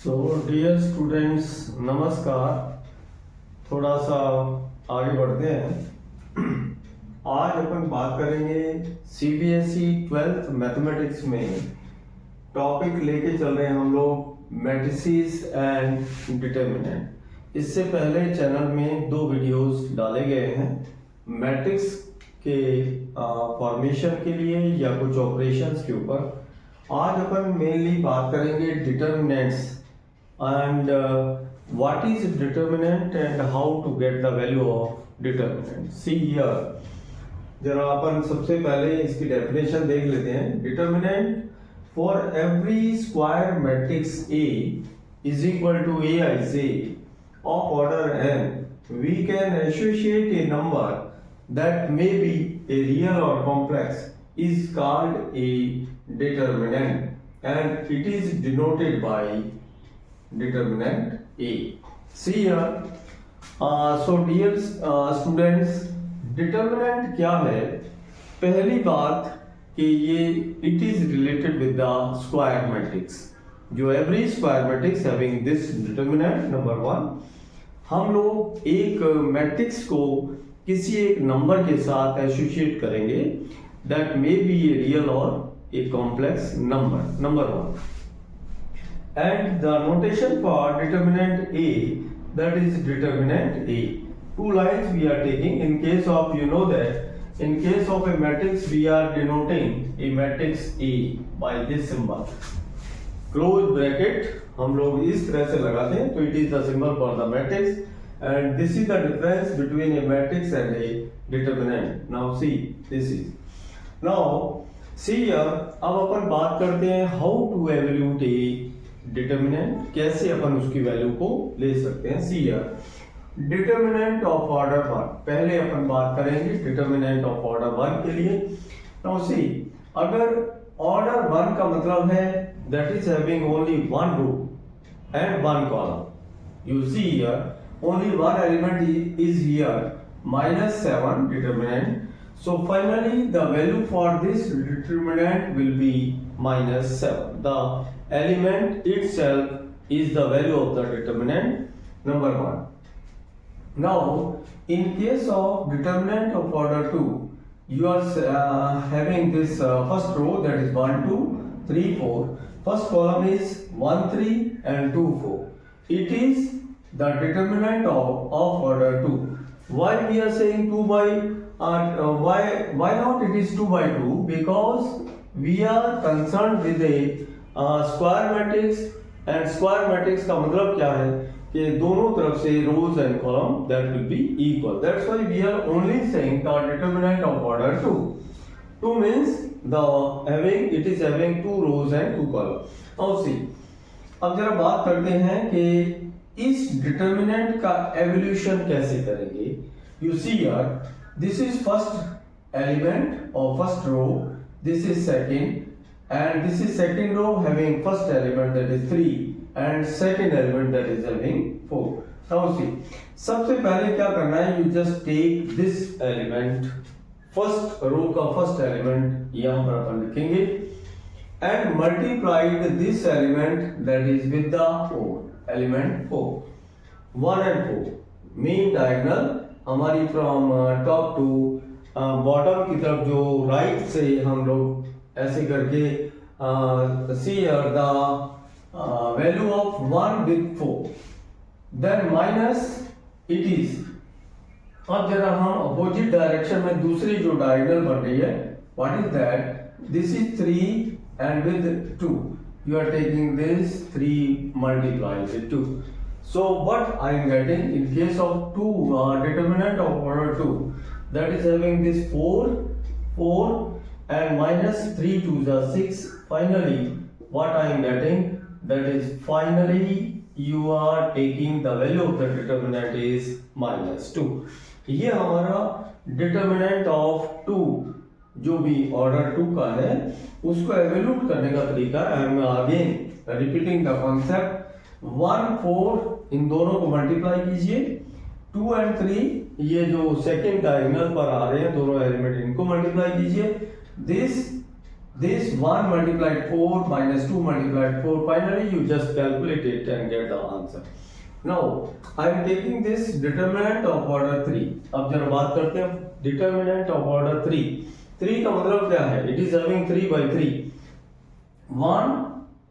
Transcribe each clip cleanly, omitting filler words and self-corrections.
So dear students, नमस्कार। थोड़ा सा आगे बढ़ते हैं। आज अपन बात करेंगे सीबीएसई 12th मैथमेटिक्स में टॉपिक लेके चल रहे हैं हम लोग मैट्रिसेस एंड डिटर्मिनेंट। इससे पहले चैनल में 2 वीडियोस डाले गए हैं मैट्रिक्स के फॉर्मेशन के लिए या कुछ ऑपरेशंस के ऊपर। आज अपन मेनली बात करेंगे determinants and what is determinant and how to get the value of determinant. See here, जरा अपन सबसे पहले इसकी डेफिनेशन देख लेते हैं। Determinant for every square matrix A is equal to Aij of order n, we can associate a number that may be a real or complex is called a determinant and it is denoted by determinant A. See here, so dear students, determinant क्या है? पहली बात कि ये it is related with the square matrix. जो every square matrix having this determinant number 1, हम लोग एक मैट्रिक्स को किसी एक नंबर के साथ एसोसिएट करेंगे that may be a real or a complex number 1. And the notation for determinant A, that is determinant A. 2 lines we are taking in case of, you know that in case of a matrix we are denoting a matrix A by this symbol. Close bracket हम लोग इस तरह से लगाते हैं तो it is the symbol for the matrix and this is the difference between a matrix and a determinant. Now see, this is. Now see here, अब अपन बात करते हैं how to evaluate a determinant, कैसे अपन उसकी वैल्यू को ले सकते हैं। See here, determinant of order 1, पहले अपन बात करेंगे डिटर्मिनेंट ऑफ ऑर्डर 1 के लिए। नाउ सी, अगर ऑर्डर 1 का मतलब है that is having only 1 row and 1 column. You see here only 1 element is here -7 determinant, so finally the value for this determinant will be -7. The element itself is the value of the determinant number 1. Now in case of determinant of order 2, you are having this first row, that is 1 2 3 4. First column is 1 3 and 2 4. It is the determinant of order 2. Why we are saying 2 by why not it is 2 by 2? Because we are concerned with a square matrix and square matrix का मतलब क्या है कि दोनों तरफ से rows and column that will be equal. That's why we are only saying the determinant of order 2. 2 means the having it is having 2 rows and 2 column. Now see, अब जरा बात करते हैं कि इस डिटरमिनेंट का एवोल्यूशन कैसे करेंगे। You see here, this is first element और first row, this is second and this is second row having first element that is 3 and second element that is having 4. Now see, सबसे पहले क्या करना है, you just take this element, first row का first element यहाँ पर अपन लिखेंगे and multiplied this element that is with the 4 element 4, 1 and 4 mean diagonal हमारी from top to bottom की तरफ जो right से हम लोग ऐसे करके see the value of 1 with 4, then minus it is। अब जरा हम अपोजिट डायरेक्शन में दूसरी जो डायगोनल बन रही है, what is that? This is 3 and with 2 you are taking this 3 multiplied with 2. So what I am getting in case of 2 determinant of order 2, that is having this 4 and minus 3 to the 6. Finally what I am getting, that is finally you are taking the value of the determinant is -2. ये हमारा determinant of 2 जो भी order 2 का है उसको evaluate करने का तरीका। I am again repeating the concept, 1 4 इन दोनों को मल्टीप्लाई कीजिए, 2 and 3 ये जो सेकेंड डायगोनल पर आ रहे हैं दोनों एलिमेंट इनको मल्टीप्लाई कीजिए, this this 1 multiplied 4 minus 2 multiplied 4, finally you just calculate it and get the answer. Now I am taking this determinant of order 3. अब जरा बात करते हैं determinant of order 3. 3 का मतलब क्या है? It is having 3 by 3. 1,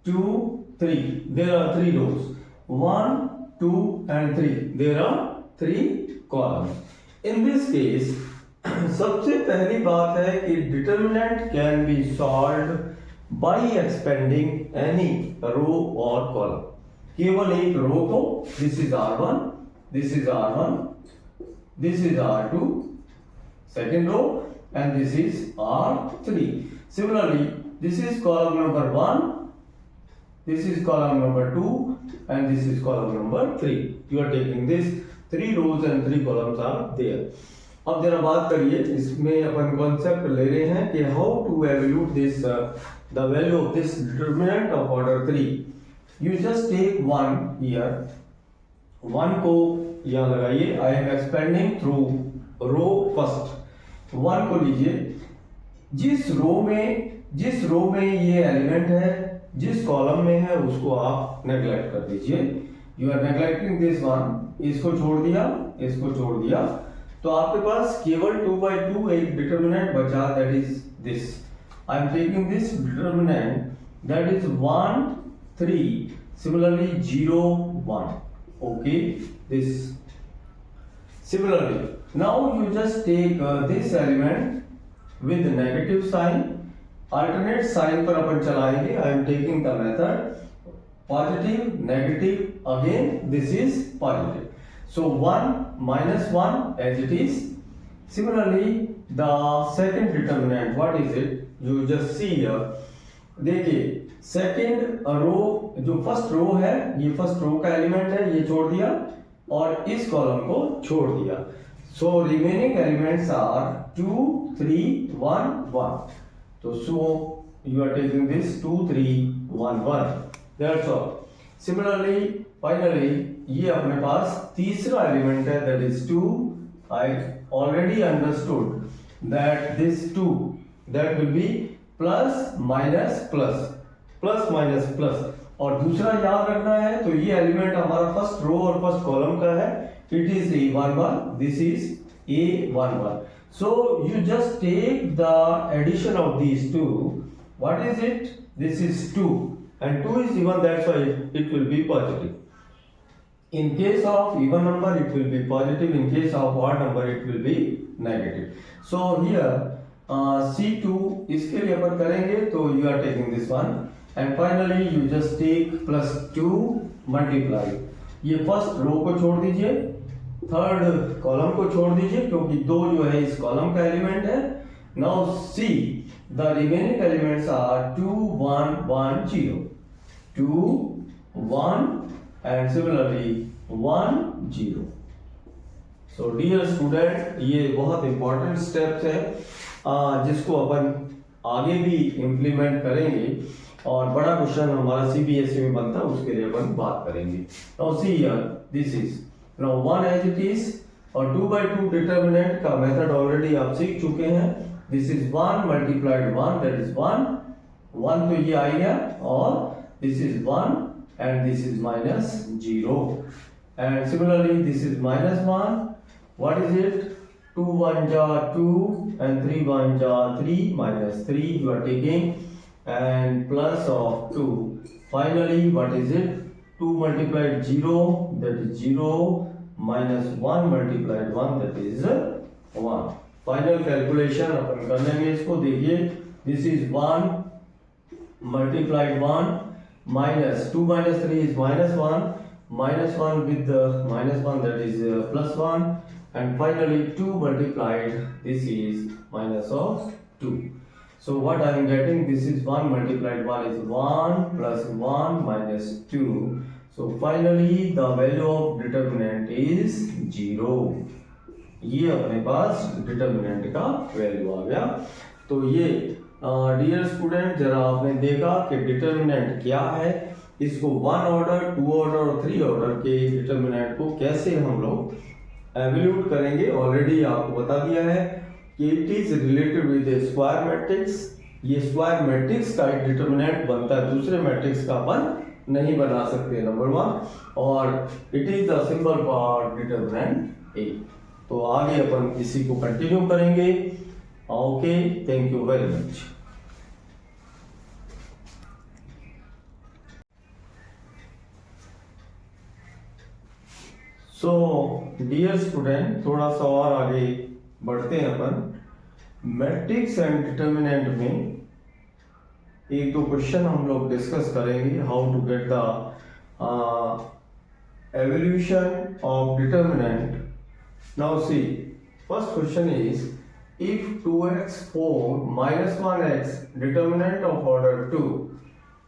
2, 3. There are 3 rows. 1, 2 and 3. There are 3 columns. In this case, सबसे पहली बात है कि determinant can be solved by expanding any row और कॉलम. केवल एक रो को, this is R1, this is R1, this is R2, second row, and this is R3. Similarly this is column number 1, this is column number 2 and this is column number 3. You are taking this 3 rows and 3 columns are there. अब जरा बात करिए, इसमें अपन concept ले रहे हैं कि how to evaluate this the value of this determinant of order 3. You just take 1 here, 1 को यहाँ लगाइए. I am expanding through row first. 1 को लीजिए, जिस रो में ये एलिमेंट है, जिस कॉलम में है, उसको आप नेग्लेक्ट कर दीजिए. You are neglecting this one. इसको छोड़ दिया, इसको छोड़ दिया, तो आपके पास केवल 2/2 एक डिटरमिनेंट बचा, that is this. I am taking this determinant, that is 1, 3, similarly 0, 1. Okay, this. Similarly now you just take this element with negative sign. Alternate sign पर अपन चलाएंगे. I am taking the method positive, negative, again this is positive. So 1 minus 1 as it is. Similarly, the second determinant, what is it? You just see here. देखिए, second रो, जो first रो है, ये first रो का element है, ये छोड़ दिया और इस कॉलम को छोड़ दिया. So remaining elements are 2, 3, 1, 1. So you are taking this 2, 3, 1, 1. That's all. Similarly, finally, ये अपने पास तीसरा एलिमेंट है, that is 2. I already understood that this 2 that will B plus minus plus, plus minus plus. और दूसरा याद रखना है, तो ये एलिमेंट हमारा फर्स्ट रो और फर्स्ट कॉलम का है. It is A11, this is A11. So you just take the addition of these two. What is it? This is 2 and 2 is even, that's why it will be positive. In case of even number it will be positive, in case of odd number it will be negative. So here C2 इसके लिए अपन करेंगे, तो you are taking this one and finally you just take plus 2 multiply. ये first row को छोड़ दीजिए, third column को छोड़ दीजिए, क्योंकि 2 जो है इस कॉलम का एलिमेंट है. Now see, the remaining elements are 2, 1, 1, 0. 2, 1 and similarly 1, 0. So dear student, ये बहुत important steps है जिसको अपन आगे भी implement करेंगे और बड़ा क्वेश्चन हमारा CBSE में बनता है, उसके लिए अपन बात करेंगे. Now see here, this is now 1 as it is और 2/2 determinant का method already आप सीख चुके हैं. This is 1 multiplied 1, that is 1. 1 तो ये आ गया और this is 1 and this is minus 0. And similarly this is minus 1. What is it? 2 1 ja 2 and 3 1 ja 3, minus 3 you are taking, and plus of 2. Finally what is it? 2 multiplied 0, that is 0, minus 1 multiplied 1, that is 1. Final calculation अपन कर लेंगे इसको. देखिए, this is 1 multiplied 1 minus 2 minus 3 is minus 1 with the minus 1, that is plus 1, and finally 2 multiplied, this is minus of 2. So what I am getting, this is 1 multiplied 1 is 1 plus 1 minus 2. So finally the value of determinant is 0. ये अपने पास determinant का value आ गया. तो ये dear student, जरा आपने देखा कि डिटरमिनेंट क्या है, इसको 1 ऑर्डर, 2 ऑर्डर और 3 ऑर्डर के डिटरमिनेंट को कैसे हम लोग एवल्यूट करेंगे. ऑलरेडी आपको बता दिया है कि it is related with square matrix ये स्क्वायर मैट्रिक्स का एक डिटर्मिनेंट बनता है, दूसरे मैट्रिक्स का अपन नहीं बना सकते, नंबर 1। और it is the symbol for determinant A. तो आगे अपन इसी को कंटिन्यू करेंगे। Okay, thank you very much. So dear student, थोड़ा सा और आगे बढ़ते हैं अपन। मैट्रिक्स एंड डिटर्मिनेंट में एक दो क्वेश्चन हम लोग डिस्कस करेंगे, how to get the evolution of determinant. Now see, first question is, if 2x 4 minus 1x determinant of order 2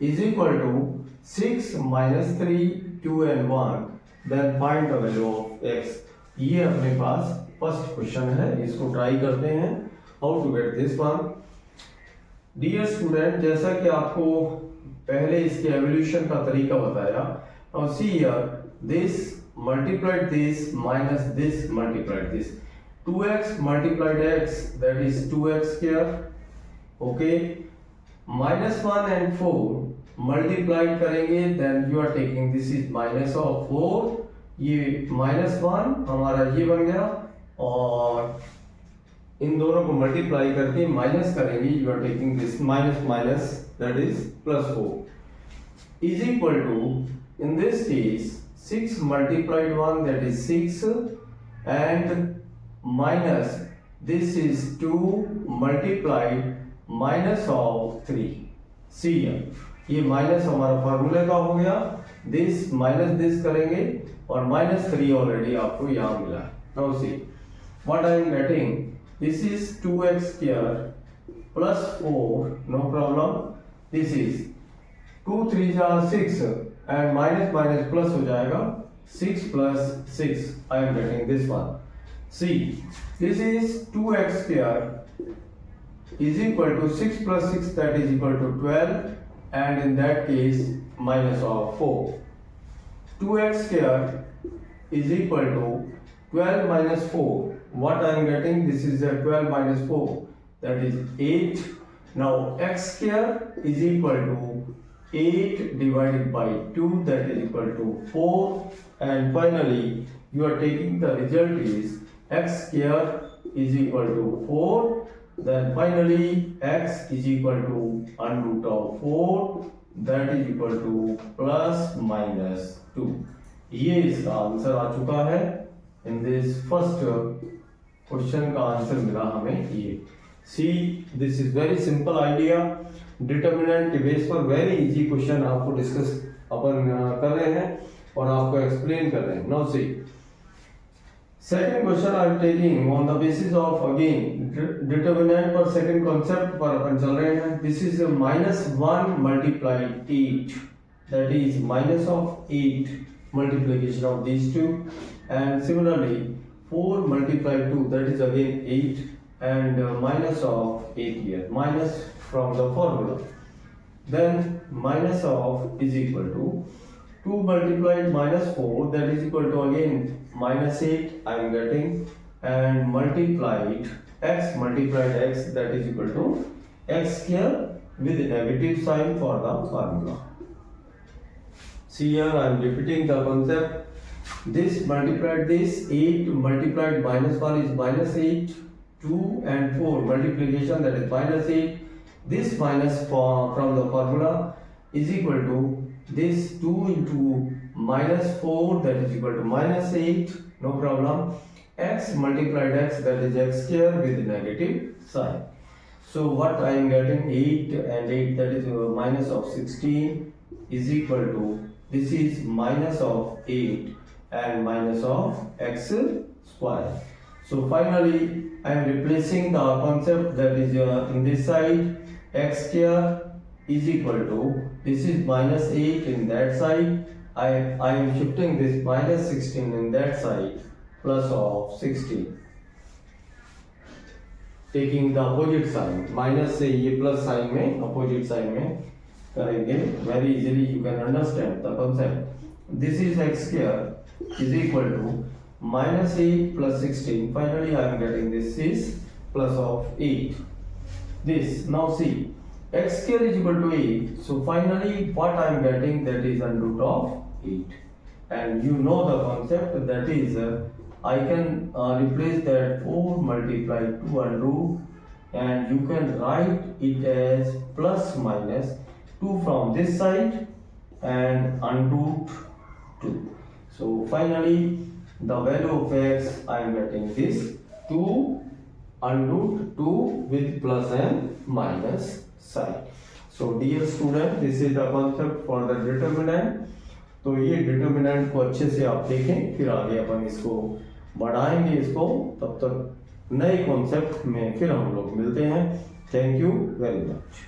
is equal to 6 minus 3 2 and 1, then find the value of x. ये अपने पास first question है, इसको try करते हैं, how to get this one. Dear student, जैसा कि आपको पहले इसके एवोल्यूशन का तरीका बताया, now see here, this multiplied this minus this multiplied this, 2x multiplied x, that is 2x square, okay, minus 1 and 4 multiplied करेंगे, then you are taking this is minus of 4, ये minus 1 हमारा ये बन गया, और इन दोनों को मल्टीप्लाई करके माइनस करेंगे, you are taking this minus minus, that is plus 4 is equal to, in this case 6 multiplied 1, that is 6, and minus this is 2 multiplied minus of 3. See here, ये माइनस हमारा फार्मूले का हो गया, दिस माइनस दिस करेंगे, और minus 3 already आपको यहाँ मिला। Now see what I am getting, this is 2x square plus 4, no problem, this is 2 3 6 and minus minus plus हो जाएगा, 6 plus 6, I am getting this one. See, this is 2x square is equal to 6 plus 6, that is equal to 12, and in that case minus of 4. 2x square is equal to 12 minus 4. What I am getting, this is 12 minus 4, that is 8. Now x square is equal to 8 divided by 2, that is equal to 4, and finally you are taking the result is x square is equal to 4, then finally x is equal to under root of 4, that is equal to plus minus 2. ये इसका answer आ चुका है, in this first question का answer मिला हमें ये। See, this is very simple idea, determinant के बेस पर वेरी इजी क्वेश्चन आपको डिस्कस अपन कर रहे हैं और आपको एक्सप्लेन कर रहे हैं। Now see, second question I am taking on the basis of again determinant पर सेकंड कॉन्सेप्ट पर अपन चल रहे हैं। This is -1 multiplied 8, that is minus of 8 multiplication of these two, and similarly 4 multiplied 2, that is again 8, and minus of 8 here, minus from the formula, then minus of is equal to 2 multiplied minus 4, that is equal to again minus 8 I am getting, and multiplied x multiplied x, that is equal to x square with negative sign for the formula. See here, I am repeating the concept. This multiplied this, 8 multiplied minus 1 is minus 8, 2 and 4 multiplication, that is minus 8. This minus from the formula is equal to this 2 into minus 4, that is equal to minus 8, no problem. X multiplied x, that is x square with negative sign. So what I am getting, 8 and 8, that is minus of 16, is equal to, this is minus of 8 and minus of x square. So finally I am replacing the concept, that is in this side, x square is equal to, this is minus 8 in that side, I am shifting this minus 16 in that side, plus of 16, taking the opposite sign, minus से ये plus sign में opposite sign में करेंगे, very easily you can understand the concept. This is x square is equal to minus 8 plus 16, finally I am getting this is plus of 8. this. Now see, x square is equal to 8. So finally what I am getting, that is under root of 8. And you know the concept, that is I can replace that 4 multiplied 2 under root, and you can write it as plus minus 2 from this side and under root 2. So finally the value of x I am getting this 2 under root 2 with plus and minus sign. So dear student, this is the concept for the determinant. तो ये determinant को अच्छे से आप देखें, फिर आगे अपन इसको बढ़ाएंगे इसको। तब तक नए कॉन्सेप्ट में फिर हम लोग मिलते हैं। Thank you very much.